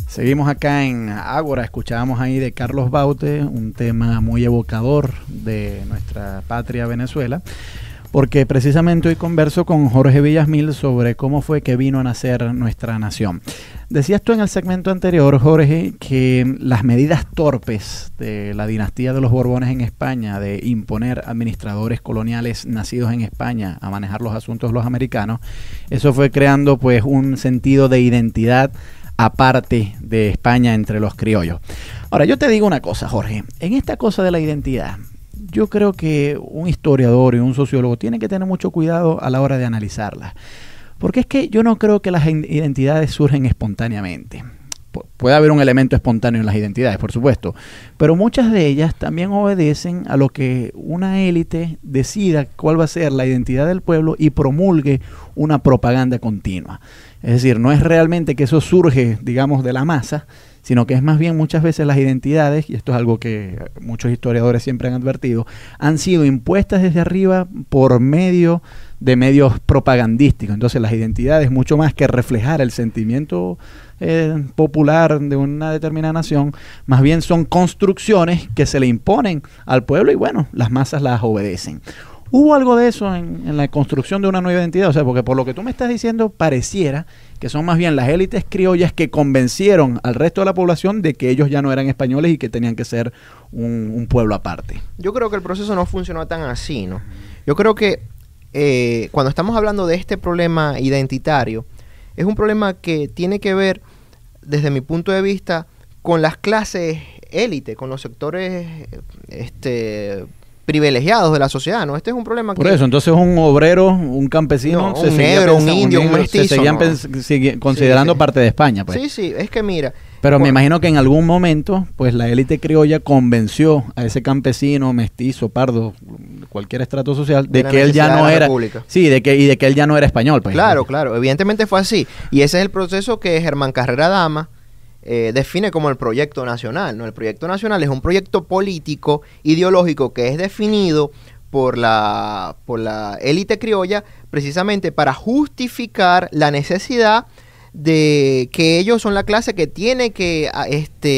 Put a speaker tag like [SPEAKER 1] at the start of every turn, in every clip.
[SPEAKER 1] Seguimos acá en Ágora, escuchábamos ahí de Carlos Baute, un tema muy evocador de nuestra patria Venezuela, porque precisamente hoy converso con Jorge Villasmil sobre cómo fue que vino a nacer nuestra nación. Decías tú en el segmento anterior, Jorge, que las medidas torpes de la dinastía de los Borbones en España, de imponer administradores coloniales nacidos en España a manejar los asuntos de los americanos, eso fue creando pues un sentido de identidad aparte de España entre los criollos. Ahora, yo te digo una cosa, Jorge, en esta cosa de la identidad, yo creo que un historiador y un sociólogo tienen que tener mucho cuidado a la hora de analizarlas, porque es que yo no creo que las identidades surgen espontáneamente. Puede haber un elemento espontáneo en las identidades, por supuesto, pero muchas de ellas también obedecen a lo que una élite decida cuál va a ser la identidad del pueblo y promulgue una propaganda continua. Es decir, no es realmente que eso surge, digamos, de la masa, sino que es más bien muchas veces las identidades, y esto es algo que muchos historiadores siempre han advertido, han sido impuestas desde arriba por medio de medios propagandísticos. Entonces las identidades, mucho más que reflejar el sentimiento popular de una determinada nación, más bien son construcciones que se le imponen al pueblo y bueno, las masas las obedecen. ¿Hubo algo de eso en la construcción de una nueva identidad? O sea, porque por lo que tú me estás diciendo, pareciera que son más bien las élites criollas que convencieron al resto de la población de que ellos ya no eran españoles y que tenían que ser un pueblo aparte.
[SPEAKER 2] Yo creo que el proceso no funcionó tan así, ¿no? Yo creo que cuando estamos hablando de este problema identitario, es un problema que tiene que ver, desde mi punto de vista, con las clases élite, con los sectores privilegiados de la sociedad, ¿no? Este es un problema
[SPEAKER 1] Por eso, entonces un obrero, un campesino,
[SPEAKER 2] no, un negro, un indio, un mestizo,
[SPEAKER 1] se seguían considerando parte de España, pues.
[SPEAKER 2] Sí, sí, es que mira...
[SPEAKER 1] Pero me imagino que en algún momento, pues la élite criolla convenció a ese campesino, mestizo, pardo, cualquier estrato social, de que él ya no era... Sí, de que él ya no era español, pues.
[SPEAKER 2] Claro, claro, evidentemente fue así. Y ese es el proceso que Germán Carrera Dama define como el proyecto nacional, ¿no? El proyecto nacional es un proyecto político, ideológico, que es definido por la élite criolla precisamente para justificar la necesidad de que ellos son la clase que tiene que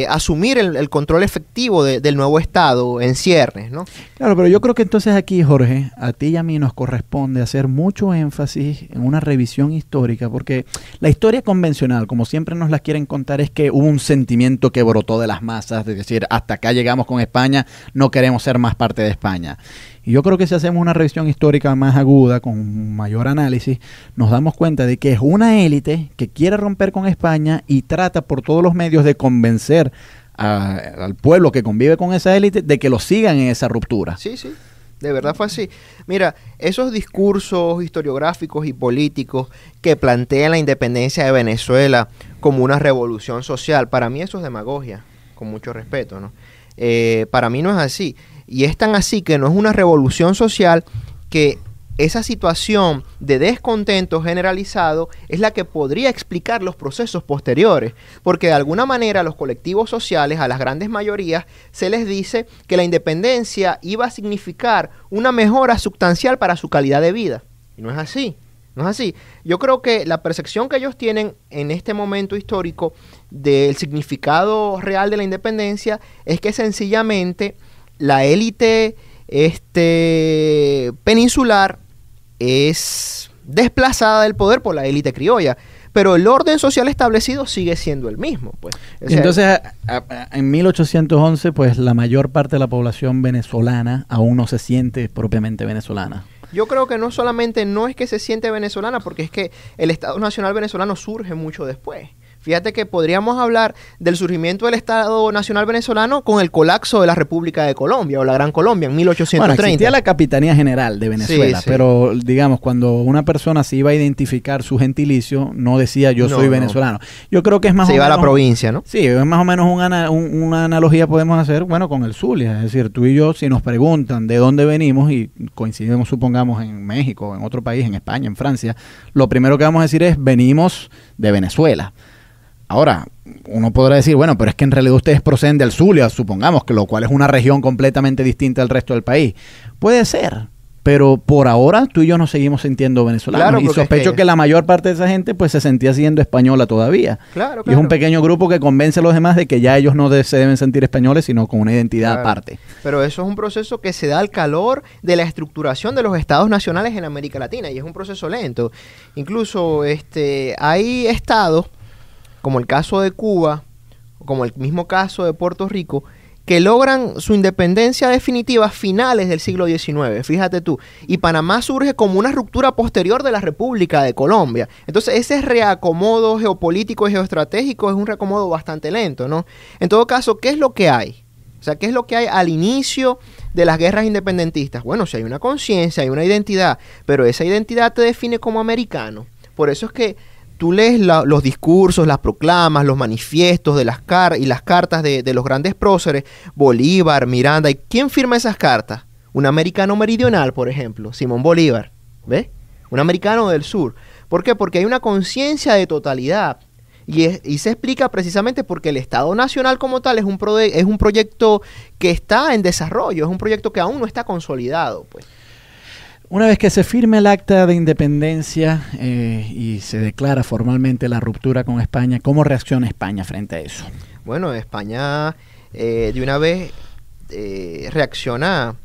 [SPEAKER 2] asumir el control efectivo del nuevo Estado en ciernes, ¿no?
[SPEAKER 1] Claro, pero yo creo que entonces aquí, Jorge, a ti y a mí nos corresponde hacer mucho énfasis en una revisión histórica, porque la historia convencional, como siempre nos la quieren contar, es que hubo un sentimiento que brotó de las masas, de decir, hasta acá llegamos con España, no queremos ser más parte de España. Y yo creo que si hacemos una revisión histórica más aguda, con mayor análisis, nos damos cuenta de que es una élite que quiere romper con España y trata por todos los medios de convencer al pueblo que convive con esa élite de que lo sigan en esa ruptura.
[SPEAKER 2] Sí, sí, de verdad fue así. Mira, esos discursos historiográficos y políticos que plantean la independencia de Venezuela como una revolución social, para mí eso es demagogia, con mucho respeto, ¿no? Para mí no es así. Y es tan así que no es una revolución social, que esa situación de descontento generalizado es la que podría explicar los procesos posteriores, porque de alguna manera a los colectivos sociales, a las grandes mayorías, se les dice que la independencia iba a significar una mejora sustancial para su calidad de vida. Y no es así. No es así. Yo creo que la percepción que ellos tienen en este momento histórico del significado real de la independencia es que sencillamente la élite peninsular es desplazada del poder por la élite criolla, pero el orden social establecido sigue siendo el mismo, pues. O sea,
[SPEAKER 1] entonces, en 1811, pues la mayor parte de la población venezolana aún no se siente propiamente venezolana.
[SPEAKER 2] Yo creo que no solamente no es que se siente venezolana, porque es que el Estado Nacional venezolano surge mucho después. Fíjate que podríamos hablar del surgimiento del Estado Nacional venezolano con el colapso de la República de Colombia o la Gran Colombia en 1830.
[SPEAKER 1] Bueno, existía la Capitanía General de Venezuela, sí, sí. Pero digamos, cuando una persona se iba a identificar su gentilicio, no decía yo soy venezolano. Yo creo que es más o menos...
[SPEAKER 2] Se iba a la provincia, ¿no?
[SPEAKER 1] Sí, es más o menos una analogía podemos hacer, bueno, con el Zulia. Es decir, tú y yo, si nos preguntan de dónde venimos y coincidimos, supongamos, en México, en otro país, en España, en Francia, lo primero que vamos a decir es venimos de Venezuela. Ahora, uno podrá decir, bueno, pero es que en realidad ustedes proceden del Zulia, supongamos, que lo cual es una región completamente distinta al resto del país. Puede ser, pero por ahora tú y yo nos seguimos sintiendo venezolanos.
[SPEAKER 2] Claro,
[SPEAKER 1] y sospecho que la mayor parte de esa gente pues se sentía siendo española todavía.
[SPEAKER 2] Claro,
[SPEAKER 1] Y es un pequeño grupo que convence a los demás de que ya ellos no se deben sentir españoles, sino con una identidad aparte.
[SPEAKER 2] Pero eso es un proceso que se da al calor de la estructuración de los estados nacionales en América Latina, y es un proceso lento. Incluso hay estados, como el caso de Cuba, como el mismo caso de Puerto Rico, que logran su independencia definitiva a finales del siglo XIX, fíjate tú. Y Panamá surge como una ruptura posterior de la República de Colombia. Entonces ese reacomodo geopolítico y geoestratégico es un reacomodo bastante lento, ¿no? En todo caso, ¿qué es lo que hay? O sea, ¿qué es lo que hay al inicio de las guerras independentistas? Bueno, si hay una conciencia, hay una identidad, pero esa identidad te define como americano. Por eso es que tú lees los discursos, las proclamas, los manifiestos de las cartas de los grandes próceres, Bolívar, Miranda. ¿Y quién firma esas cartas? Un americano meridional, por ejemplo, Simón Bolívar. ¿Ves? Un americano del sur. ¿Por qué? Porque hay una conciencia de totalidad. Y se explica precisamente porque el Estado Nacional como tal es un proyecto que está en desarrollo, es un proyecto que aún no está consolidado, pues.
[SPEAKER 1] Una vez que se firme el acta de independencia y se declara formalmente la ruptura con España, ¿cómo reacciona España frente a eso?
[SPEAKER 2] Bueno, España de una vez reacciona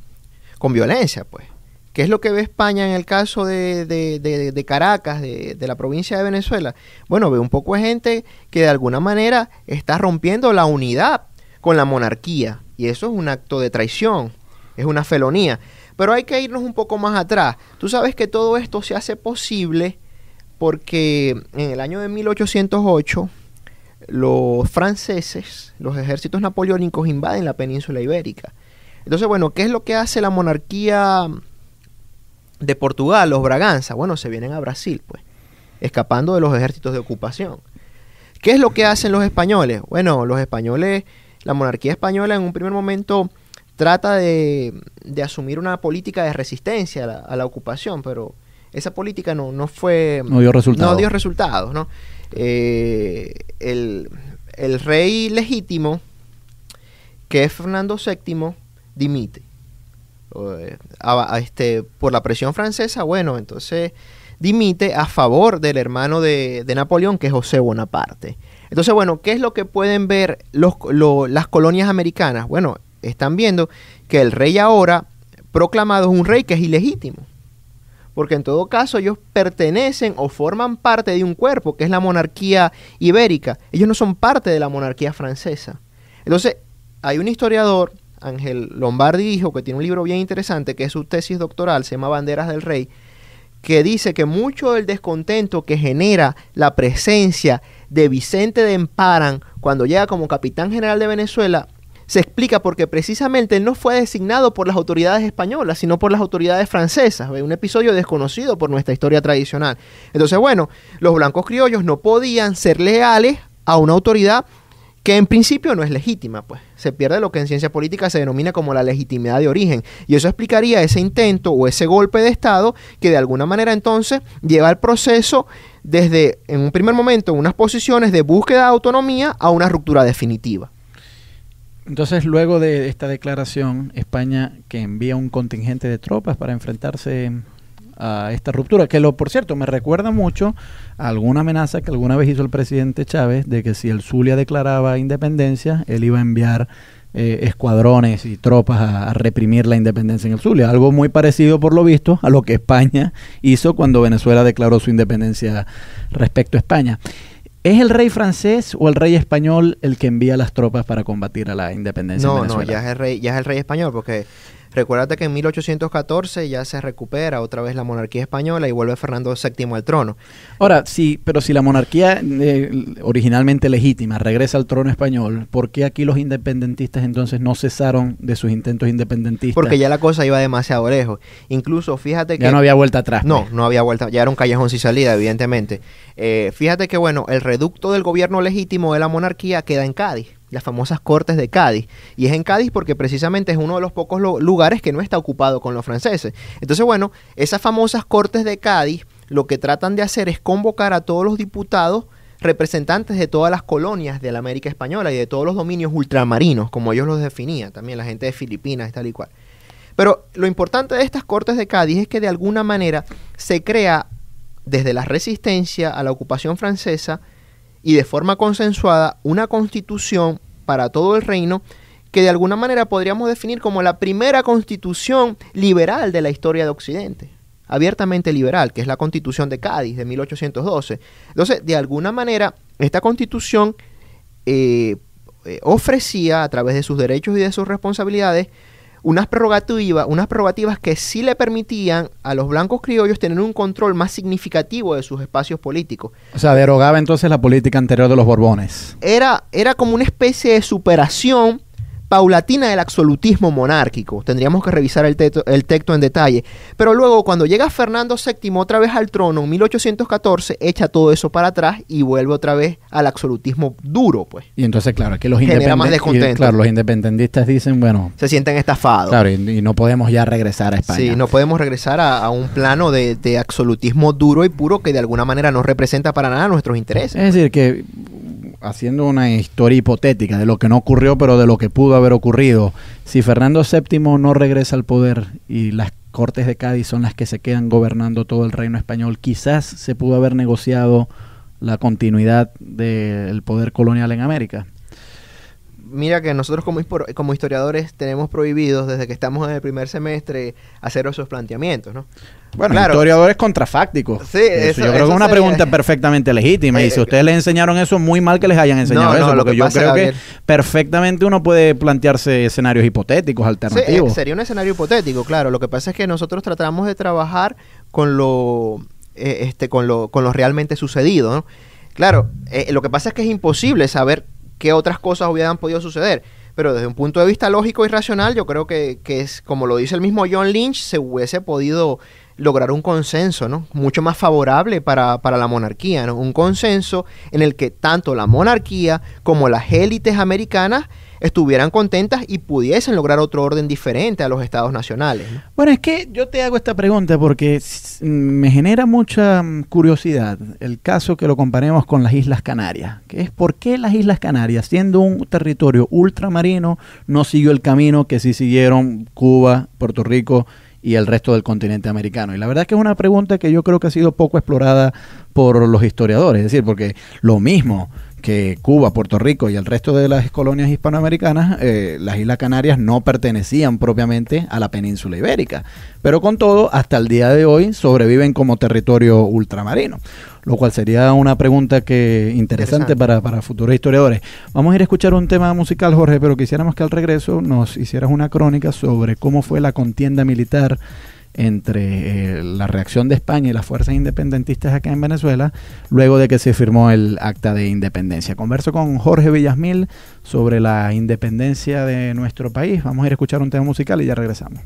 [SPEAKER 2] con violencia, pues. ¿Qué es lo que ve España en el caso de Caracas, de la provincia de Venezuela? Bueno, ve un poco de gente que de alguna manera está rompiendo la unidad con la monarquía. Y eso es un acto de traición, es una felonía. Pero hay que irnos un poco más atrás. Tú sabes que todo esto se hace posible porque en el año de 1808 los franceses, los ejércitos napoleónicos invaden la península ibérica. Entonces, bueno, ¿qué es lo que hace la monarquía de Portugal, los Braganza? Bueno, se vienen a Brasil, pues, escapando de los ejércitos de ocupación. ¿Qué es lo que hacen los españoles? Bueno, los españoles, la monarquía española en un primer momento trata de asumir una política de resistencia a la ocupación, pero esa política no dio resultados, ¿no? El rey legítimo, que es Fernando VII, dimite. Por la presión francesa, bueno, entonces dimite a favor del hermano de Napoleón, que es José Bonaparte. Entonces, bueno, ¿qué es lo que pueden ver las colonias americanas? Bueno, están viendo que el rey ahora proclamado es un rey que es ilegítimo, porque en todo caso ellos pertenecen o forman parte de un cuerpo que es la monarquía ibérica. Ellos no son parte de la monarquía francesa. Entonces hay un historiador, Ángel Lombardi, dijo que tiene un libro bien interesante que es su tesis doctoral, se llama Banderas del Rey, que dice que mucho del descontento que genera la presencia de Vicente de Emparan cuando llega como capitán general de Venezuela se explica porque precisamente él no fue designado por las autoridades españolas, sino por las autoridades francesas. Un episodio desconocido por nuestra historia tradicional. Entonces, bueno, los blancos criollos no podían ser leales a una autoridad que en principio no es legítima, pues. Se pierde lo que en ciencia política se denomina como la legitimidad de origen. Y eso explicaría ese intento o ese golpe de Estado que de alguna manera entonces lleva el proceso desde, en un primer momento, unas posiciones de búsqueda de autonomía a una ruptura definitiva.
[SPEAKER 1] Entonces, luego de esta declaración, España que envía un contingente de tropas para enfrentarse a esta ruptura, que por cierto, me recuerda mucho a alguna amenaza que alguna vez hizo el presidente Chávez de que si el Zulia declaraba independencia, él iba a enviar escuadrones y tropas a reprimir la independencia en el Zulia. Algo muy parecido, por lo visto, a lo que España hizo cuando Venezuela declaró su independencia respecto a España. ¿Es el rey francés o el rey español el que envía las tropas para combatir a la independencia en Venezuela?
[SPEAKER 2] No, ya es el rey español, porque recuérdate que en 1814 ya se recupera otra vez la monarquía española y vuelve Fernando VII al trono.
[SPEAKER 1] Ahora, sí, pero si la monarquía originalmente legítima regresa al trono español, ¿por qué aquí los independentistas entonces no cesaron de sus intentos independentistas?
[SPEAKER 2] Porque ya la cosa iba demasiado lejos. Incluso, fíjate que...
[SPEAKER 1] Ya no había vuelta atrás.
[SPEAKER 2] No había vuelta, ya era un callejón sin salida, evidentemente. Fíjate que, bueno, el reducto del gobierno legítimo de la monarquía queda en Cádiz, las famosas Cortes de Cádiz. Y es en Cádiz porque precisamente es uno de los pocos lugares que no está ocupado con los franceses. Entonces, bueno, esas famosas Cortes de Cádiz lo que tratan de hacer es convocar a todos los diputados representantes de todas las colonias de la América Española y de todos los dominios ultramarinos, como ellos los definían, también la gente de Filipinas y tal y cual. Pero lo importante de estas Cortes de Cádiz es que de alguna manera se crea desde la resistencia a la ocupación francesa y de forma consensuada una constitución para todo el reino que de alguna manera podríamos definir como la primera constitución liberal de la historia de Occidente, abiertamente liberal, que es la Constitución de Cádiz de 1812. Entonces, de alguna manera, esta constitución ofrecía a través de sus derechos y de sus responsabilidades unas prerrogativas que sí le permitían a los blancos criollos tener un control más significativo de sus espacios políticos.
[SPEAKER 1] O sea, derogaba entonces la política anterior de los Borbones.
[SPEAKER 2] Era como una especie de superación paulatina del absolutismo monárquico. Tendríamos que revisar el texto en detalle. Pero luego, cuando llega Fernando VII otra vez al trono en 1814, echa todo eso para atrás y vuelve otra vez al absolutismo duro, pues.
[SPEAKER 1] Y entonces, claro, aquí los
[SPEAKER 2] los
[SPEAKER 1] independentistas dicen, bueno...
[SPEAKER 2] Se sienten estafados.
[SPEAKER 1] Claro, y no podemos ya regresar a España.
[SPEAKER 2] Sí, no podemos regresar a un plano de absolutismo duro y puro que de alguna manera no representa para nada nuestros intereses.
[SPEAKER 1] Es decir, que haciendo una historia hipotética de lo que no ocurrió, pero de lo que pudo haber ocurrido, si Fernando VII no regresa al poder y las Cortes de Cádiz son las que se quedan gobernando todo el reino español, quizás se pudo haber negociado la continuidad del poder colonial en América.
[SPEAKER 2] Mira que nosotros como historiadores tenemos prohibidos desde que estamos en el primer semestre hacer esos planteamientos, ¿no?
[SPEAKER 1] Bueno, claro, historiadores contrafácticos.
[SPEAKER 2] Sí, eso,
[SPEAKER 1] yo creo que es una pregunta perfectamente legítima. Y si ustedes les enseñaron eso, muy mal que les hayan enseñado eso. Porque yo creo que perfectamente uno puede plantearse escenarios hipotéticos, alternativos.
[SPEAKER 2] Sí, sería un escenario hipotético, claro. Lo que pasa es que nosotros tratamos de trabajar con lo realmente sucedido, ¿no? Claro, lo que pasa es que es imposible saber qué otras cosas hubieran podido suceder. Pero desde un punto de vista lógico y racional, yo creo que es, como lo dice el mismo John Lynch, se hubiese podido lograr un consenso, ¿no? Mucho más favorable para la monarquía, ¿no? Un consenso en el que tanto la monarquía como las élites americanas estuvieran contentas y pudiesen lograr otro orden diferente a los estados nacionales, ¿no?
[SPEAKER 1] Bueno, es que yo te hago esta pregunta porque me genera mucha curiosidad el caso que lo comparemos con las Islas Canarias, que es por qué las Islas Canarias, siendo un territorio ultramarino, no siguió el camino que sí siguieron Cuba, Puerto Rico y el resto del continente americano. Y la verdad es que es una pregunta que yo creo que ha sido poco explorada por los historiadores, es decir, porque lo mismo que Cuba, Puerto Rico y el resto de las colonias hispanoamericanas, las Islas Canarias no pertenecían propiamente a la península ibérica, pero con todo, hasta el día de hoy sobreviven como territorio ultramarino, lo cual sería una pregunta interesante para futuros historiadores. Vamos a ir a escuchar un tema musical, Jorge, pero quisiéramos que al regreso nos hicieras una crónica sobre cómo fue la contienda militar entre la reacción de España y las fuerzas independentistas acá en Venezuela luego de que se firmó el Acta de Independencia. Converso con Jorge Villasmil sobre la independencia de nuestro país. Vamos a ir a escuchar un tema musical y ya regresamos.